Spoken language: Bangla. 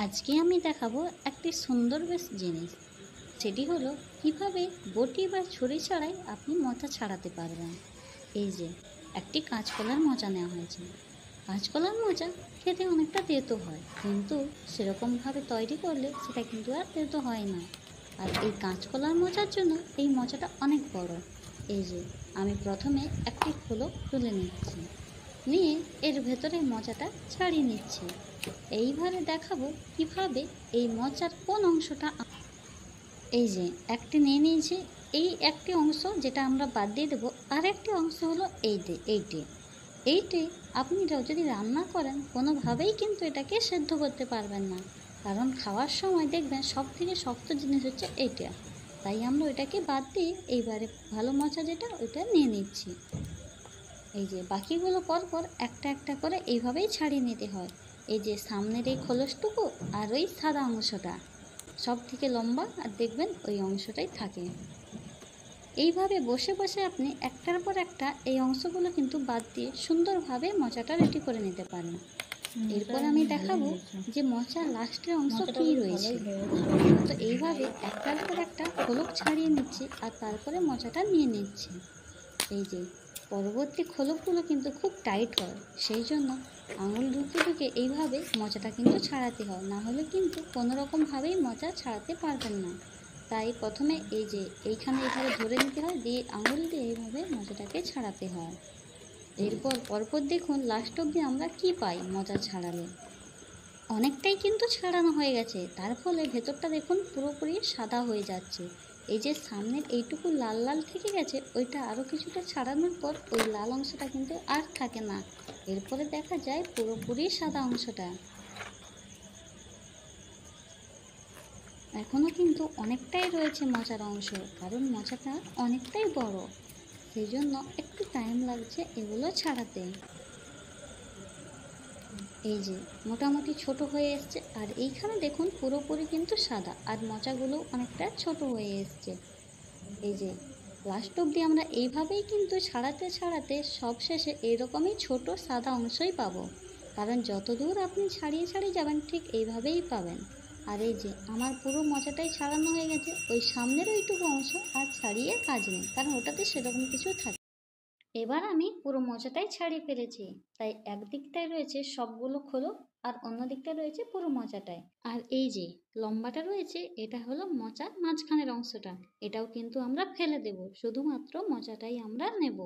আজকে আমি দেখাবো একটি সুন্দর বেশ জিনিস। সেটি হলো কিভাবে বটি বা ছুরি ছাড়াই আপনি মোচা ছাড়াতে পারবেন। এই যে একটি কাঁচকলার মোচা নেওয়া হয়েছে। কাঁচকলার মোচা খেতে অনেকটা তেতো হয়, কিন্তু সেরকমভাবে তৈরি করলে সেটা কিন্তু আর তেতো হয় না। আর এই কাঁচকলার মোচার জন্য এই মোচাটা অনেক বড়। এই যে আমি প্রথমে একটি খোলক তুলে নিচ্ছি, নিয়ে এর ভেতরে মোচাটা ছাড়িয়ে নিচ্ছি। এইবারে দেখাবো কিভাবে এই মোচার কোন অংশটা এই যে একটি নিয়ে নিয়েছি। এই একটি অংশ যেটা আমরা বাদ দিয়ে দেবো, আর একটি অংশ হলো এইটে আপনি যদি রান্না করেন কোনোভাবেই কিন্তু এটাকে সেদ্ধ করতে পারবেন না, কারণ খাওয়ার সময় দেখবেন সব থেকে শক্ত জিনিস হচ্ছে এইটা। তাই আমরা ওইটাকে বাদ দিয়ে এইবারে ভালো মোচা যেটা ওইটা নিয়ে নিচ্ছি। এই যে বাকিগুলো পরপর একটা একটা করে এইভাবেই ছাড়িয়ে নিতে হয়। এই যে সামনের এই খোলসটুকু আর ওই সাদা অংশটা সব থেকে লম্বা, আর দেখবেন ওই অংশটাই থাকে। এইভাবে বসে বসে আপনি একটার পর একটা এই অংশগুলো কিন্তু বাদ দিয়ে সুন্দরভাবে মোচাটা রেডি করে নিতে পারেন। এরপর আমি দেখাবো যে মোচার লাস্টের অংশ কী রয়েছে। তো এইভাবে একটার পর একটা খোলক ছাড়িয়ে নিচ্ছি আর তারপরে মোচাটা নিয়ে নিচ্ছি। এই যে পরবর্তী খোলকগুলো কিন্তু খুব টাইট হয়, সেই জন্য আঙুল ঢুকে ঢুকে এইভাবে মোচাটা কিন্তু ছাড়াতে হয়, না হলে কিন্তু কোনো রকমভাবেই মোচা ছাড়াতে পারবেন না। তাই প্রথমে এই যে এইখানে এইভাবে ধরে নিতে হয়, দিয়ে আঙুল দিয়ে এইভাবে মোচাটাকে ছাড়াতে হয়। এরপর পরপর দেখুন লাস্ট অবধি আমরা কি পাই মোচা ছাড়ালে। অনেকটাই কিন্তু ছাড়ানো হয়ে গেছে, তার ফলে ভেতরটা দেখুন পুরোপুরি সাদা হয়ে যাচ্ছে। এই যে সামনের এইটুকু লাল লাল থেকে গেছে, ওইটা আরও কিছুটা ছাড়ানোর পর ওই লাল অংশটা কিন্তু আর থাকে না। এরপরে দেখা যায় পুরোপুরি সাদা অংশটা। এখনও কিন্তু অনেকটাই রয়েছে মোচার অংশ, কারণ মোচাটা অনেকটাই বড়, সেই জন্য একটু টাইম লাগছে এগুলো ছাড়াতে। এই যে মোটামুটি ছোট হয়ে এসছে, আর এইখানে দেখুন পুরোপুরি কিন্তু সাদা, আর মোচাগুলো অনেকটা ছোট হয়ে এসছে। এই যে লাস্ট অবধি আমরা এইভাবেই কিন্তু ছাড়াতে ছাড়াতে সবশেষে এইরকমই ছোট সাদা অংশই পাবো, কারণ যত দূর আপনি ছাড়িয়ে ছাড়িয়ে যাবেন ঠিক এইভাবেই পাবেন। আর এই যে আমার পুরো মোচাটাই ছাড়ানো হয়ে গেছে, ওই সামনের ওইটুকু অংশ আর ছাড়িয়ে কাজ নেই, কারণ ওটাতে সেরকম কিছু থাকে। এবার আমি পুরো মোচাটাই ছাড়িয়ে ফেলেছি, তাই একদিকটায় রয়েছে সবগুলো খোলক আর অন্য দিকটায় রয়েছে পুরো মোচাটায়। আর এই যে লম্বাটা রয়েছে এটা হলো মোচার মাঝখানের অংশটা, এটাও কিন্তু আমরা ফেলে দেব, শুধুমাত্র মোচাটাই আমরা নেব।